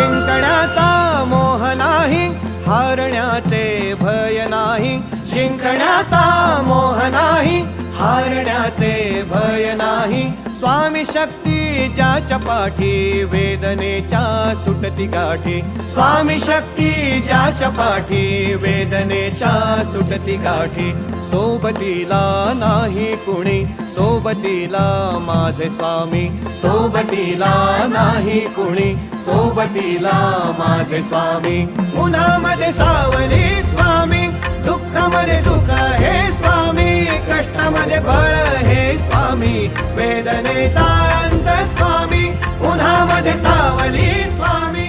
जिंकण्याचा मोह नाही, हारण्याचे भय नाही. जिंकण्याचा मोह नाही, हारण्याचे भय नाही. स्वामी शक्ती ज्याच्या पाठी, वेदनेच्या सुटती गाठी. स्वामी शक्ती ज्याच्या पाठी, वेदनेच्या सुटती गाठी. सोबतीला नाही कुणी, सोबतीला माझे स्वामी. सोबतीला नाही कुणी, सोबतीला माझे स्वामी. उन्हामध्ये सावली स्वामी, दुःखामध्ये सुख हे स्वामी. कष्टामध्ये बळ हे स्वामी, वेदनेचा अंत स्वामी. उन्हामध्ये सावली स्वामी.